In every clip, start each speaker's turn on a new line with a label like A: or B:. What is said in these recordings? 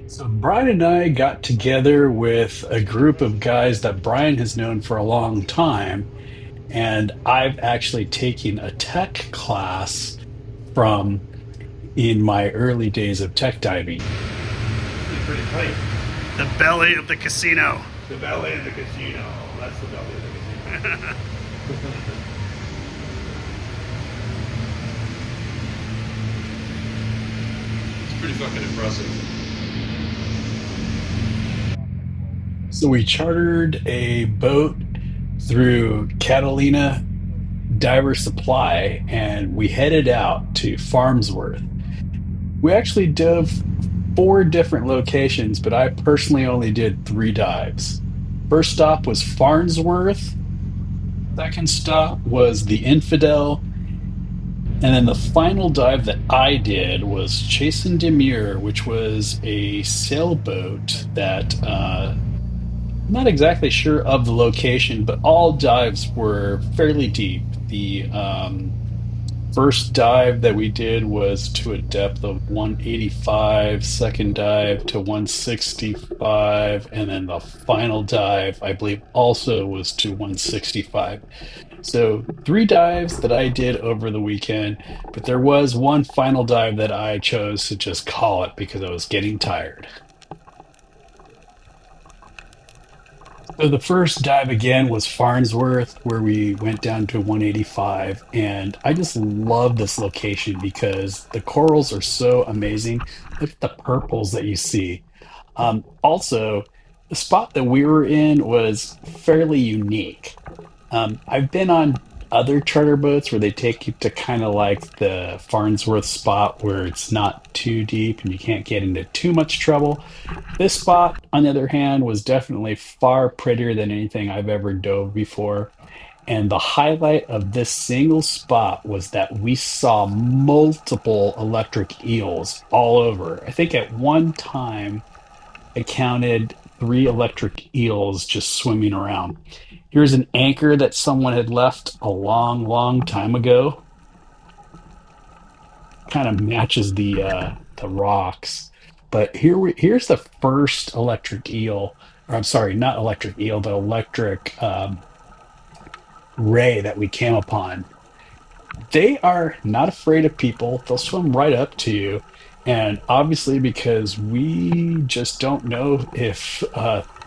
A: So Brian and I got together with a group of guys that Brian has known for a long time, and I've actually taken a tech class from in my early days of tech diving.
B: Pretty tight.
C: The belly of the casino.
B: The belly of the casino. That's the belly of the casino. It's pretty fucking impressive.
A: So we chartered a boat through Catalina Diver Supply and we headed out to Farnsworth. We actually dove four different locations, but I personally only did three dives. First stop was Farnsworth. Second stop was the Infidel. And then the final dive that I did was Chasin Demir, which was a sailboat that I'm not exactly sure of the location, but all dives were fairly deep. The first dive that we did was to a depth of 185, second dive to 165, and then the final dive, I believe, also was to 165. So three dives that I did over the weekend, but there was one final dive that I chose to just call it because I was getting tired. So the first dive again was Farnsworth, where we went down to 185, and I just love this location because the corals are so amazing. Look at the purples that you see. Also, the spot that we were in was fairly unique. I've been on other charter boats where they take you to kind of like the Farnsworth spot where it's not too deep and you can't get into too much trouble. This spot, on the other hand, was definitely far prettier than anything I've ever dove before. And the highlight of this single spot was that we saw multiple electric eels all over. I think at one time I counted three electric eels just swimming around. Here's an anchor that someone had left a long, long time ago. Kind of matches the rocks. But here's the first electric eel, or I'm sorry, not electric eel, but electric ray that we came upon. They are not afraid of people. They'll swim right up to you. And obviously, because we just don't know if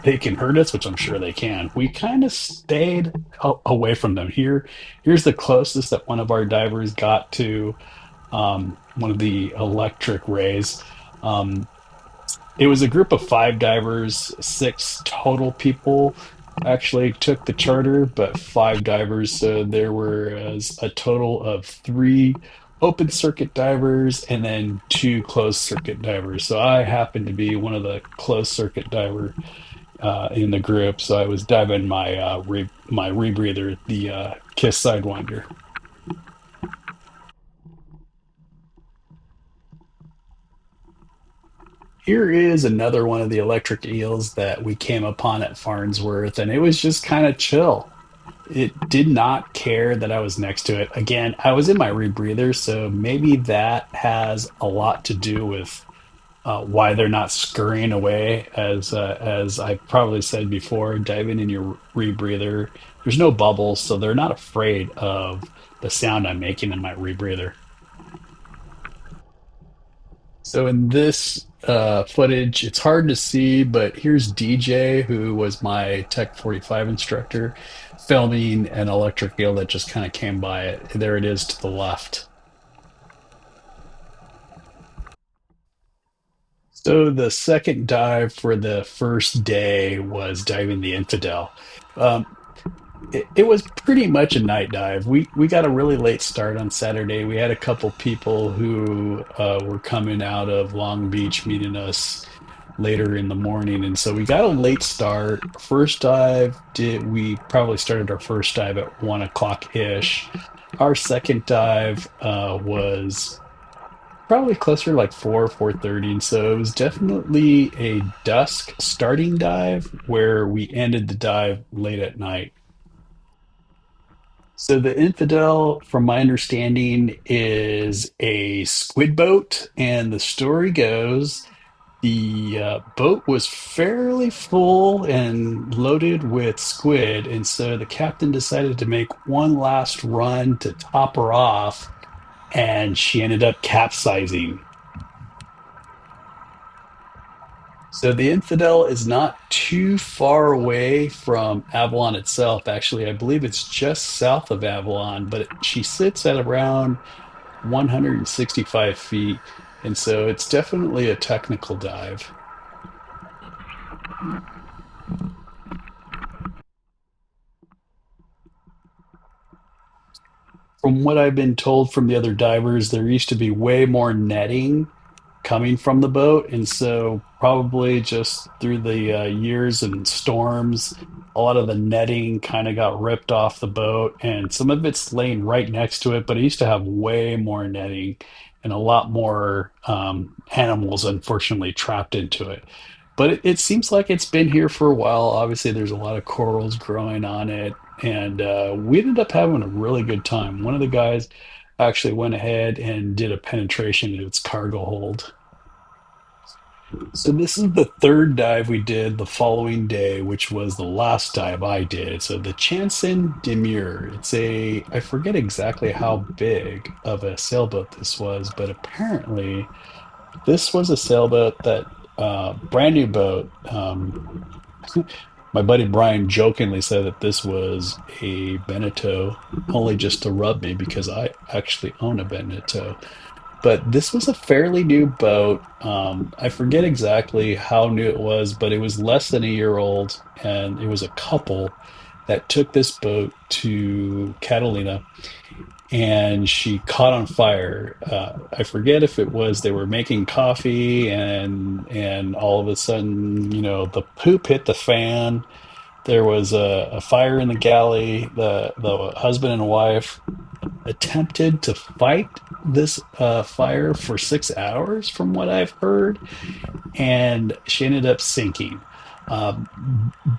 A: they can hurt us, which I'm sure they can, we kind of stayed away from them. Here's the closest that one of our divers got to one of the electric rays. Um, it was a group of five divers, six total people actually took the charter, but five divers. So there was a total of three open circuit divers and then two closed circuit divers. So I happened to be one of the closed circuit diver in the group. So I was diving my rebreather, the Kiss Sidewinder. Here is another one of the electric eels that we came upon at Farnsworth, and it was just kind of chill. It did not care that I was next to it. Again, I was in my rebreather, so maybe that has a lot to do with why they're not scurrying away. As I probably said before, diving in your rebreather, there's no bubbles, so they're not afraid of the sound I'm making in my rebreather. So in this footage, it's hard to see, but here's DJ, who was my Tech 45 instructor, filming an electric eel that just kind of came by it. There it is to the left. So the second dive for the first day was diving the Infidel. Um, it was pretty much a night dive. We got a really late start on Saturday. We had a couple people who were coming out of Long Beach meeting us later in the morning, and so we got a late start. First dive did we probably started our first dive at 1 o'clock ish. Our second dive was probably closer to like 4:30, and so it was definitely a dusk starting dive where we ended the dive late at night. So the Infidel, from my understanding, is a squid boat, and the story goes the boat was fairly full and loaded with squid, and so the captain decided to make one last run to top her off, and she ended up capsizing. So the Infidel is not too far away from Avalon itself. Actually, I believe it's just south of Avalon, but she sits at around 165 feet. And so it's definitely a technical dive. From what I've been told from the other divers, there used to be way more netting coming from the boat. And so, probably just through the years and storms, a lot of the netting kind of got ripped off the boat, and some of it's laying right next to it. But it used to have way more netting and a lot more animals, unfortunately, trapped into it. But it seems like it's been here for a while. Obviously, there's a lot of corals growing on it, and we ended up having a really good time. One of the guys actually went ahead and did a penetration into its cargo hold. So this is the third dive we did the following day, which was the last dive I did. So the Chanson de Mur. I forget exactly how big of a sailboat this was, but apparently this was a sailboat that brand new boat. My buddy Brian jokingly said that this was a Beneteau, only just to rub me because I actually own a Beneteau. But this was a fairly new boat. I forget exactly how new it was, but it was less than a year old, and it was a couple that took this boat to Catalina, and she caught on fire. I forget if it was they were making coffee, and all of a sudden, the poop hit the fan. There was a fire in the galley. The husband and wife attempted to fight this fire for 6 hours, from what I've heard, and she ended up sinking.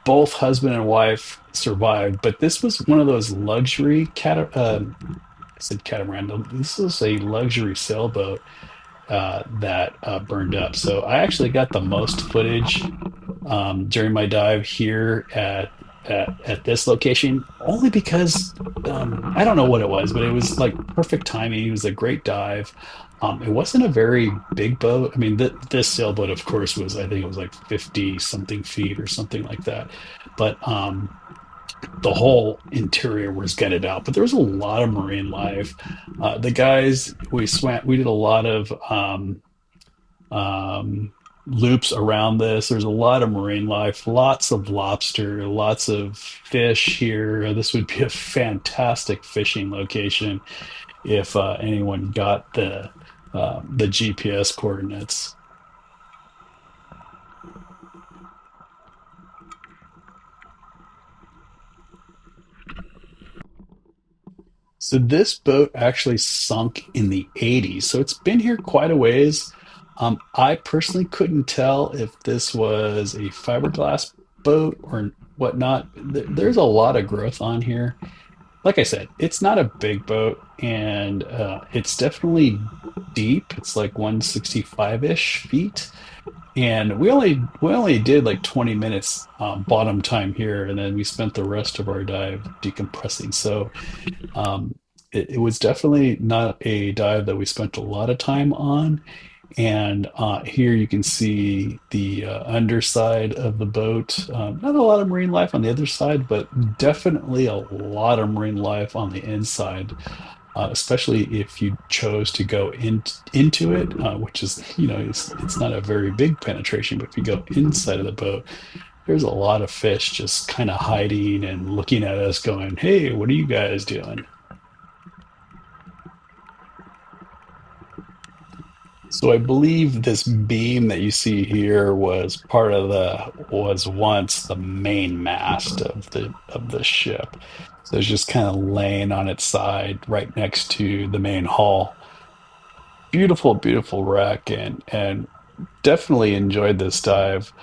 A: Both husband and wife survived, but this was one of those luxury I said catamaran. This is a luxury sailboat that burned up. So I actually got the most footage during my dive here at this location, only because I don't know what it was, but it was like perfect timing. It was a great dive. It wasn't a very big boat. I mean, this sailboat, of course, was, I think it was like 50 something feet or something like that. But the whole interior was gutted out. But there was a lot of marine life. The guys, we did a lot of um, loops around this. There's a lot of marine life, lots of lobster, lots of fish here. This would be a fantastic fishing location if anyone got the GPS coordinates. So this boat actually sunk in the 80s. So it's been here quite a ways. I personally couldn't tell if this was a fiberglass boat or whatnot. There's a lot of growth on here. Like I said, it's not a big boat, and it's definitely deep. It's like 165-ish feet. And we only did like 20 minutes bottom time here, and then we spent the rest of our dive decompressing. So it was definitely not a dive that we spent a lot of time on. And here you can see the underside of the boat. Not a lot of marine life on the other side, but definitely a lot of marine life on the inside, especially if you chose to go into it, which is, it's not a very big penetration, but if you go inside of the boat, there's a lot of fish just kind of hiding and looking at us going, "Hey, what are you guys doing?" So I believe this beam that you see here was once the main mast of the ship. So it's just kind of laying on its side right next to the main hull. Beautiful, beautiful wreck, and definitely enjoyed this dive.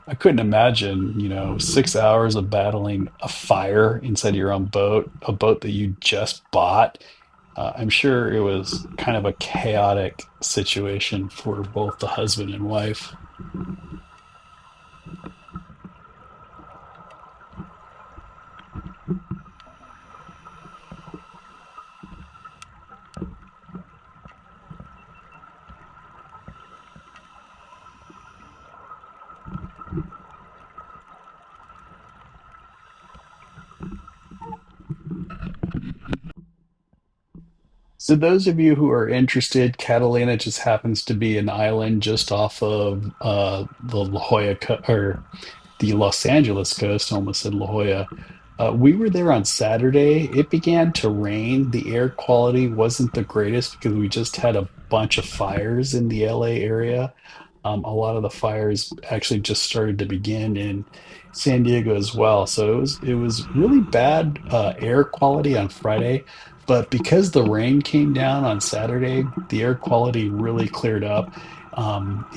A: I couldn't imagine, 6 hours of battling a fire inside your own boat, a boat that you just bought. I'm sure it was kind of a chaotic situation for both the husband and wife. So, those of you who are interested, Catalina just happens to be an island just off of the La Jolla or the Los Angeles coast. I almost said La Jolla. We were there on Saturday. It began to rain. The air quality wasn't the greatest because we just had a bunch of fires in the LA area. A lot of the fires actually just started to begin in San Diego as well. So it was really bad air quality on Friday, but because the rain came down on Saturday, the air quality really cleared up.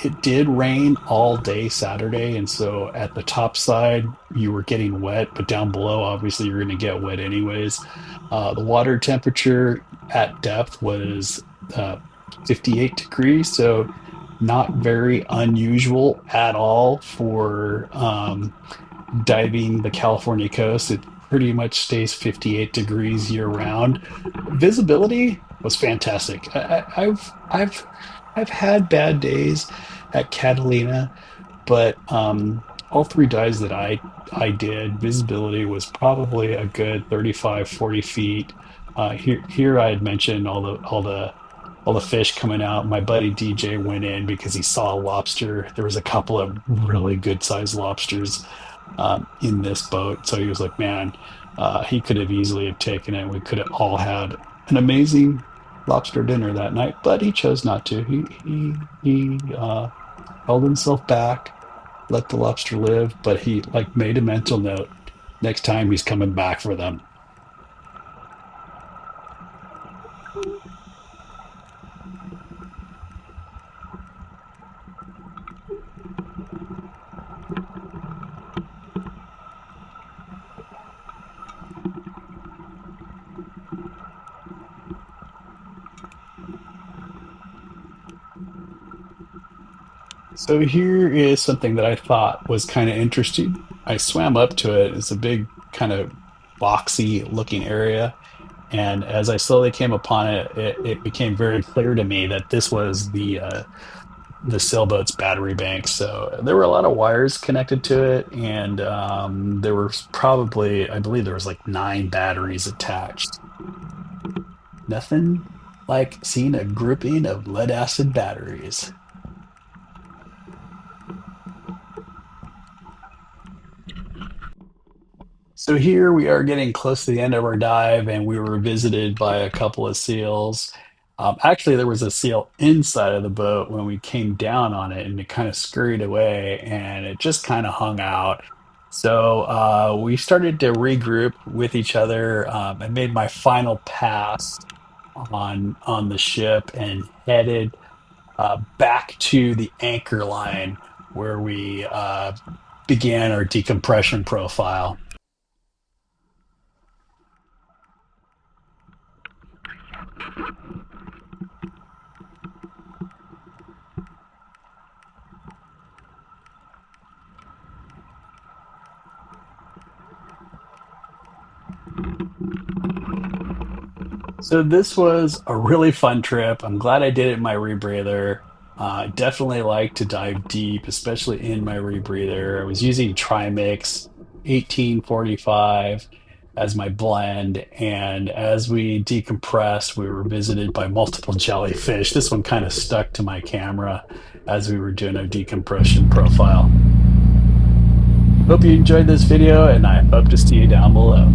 A: It did rain all day Saturday, and so at the top side you were getting wet, but down below, obviously, you're going to get wet anyways. The water temperature at depth was 58 degrees, so not very unusual at all for diving the California coast. It pretty much stays 58 degrees year round. Visibility was fantastic. I've had bad days at Catalina, but all three dives that I did, visibility was probably a good 35, 40 feet. Here I had mentioned all the fish coming out. My buddy DJ went in because he saw a lobster. There was a couple of really good sized lobsters in this boat. So he was like, man, he could have easily have taken it. We could have all had an amazing lobster dinner that night, but he chose not to. He held himself back, let the lobster live, but he like made a mental note. Next time he's coming back for them. So here is something that I thought was kind of interesting. I swam up to it. It's a big kind of boxy looking area. And as I slowly came upon it, it became very clear to me that this was the sailboat's battery bank. So there were a lot of wires connected to it, and there was probably, I believe, there was like 9 batteries attached. Nothing like seeing a grouping of lead acid batteries. So here we are getting close to the end of our dive, and we were visited by a couple of seals. Actually, there was a seal inside of the boat when we came down on it, and it kind of scurried away, and it just kind of hung out. So we started to regroup with each other. I made my final pass on the ship and headed back to the anchor line where we began our decompression profile. So this was a really fun trip. I'm glad I did it in my rebreather. I definitely like to dive deep, especially in my rebreather. I was using Trimix 1845 as my blend, and as we decompressed, we were visited by multiple jellyfish. This one kind of stuck to my camera as we were doing a decompression profile. Hope you enjoyed this video, and I hope to see you down below.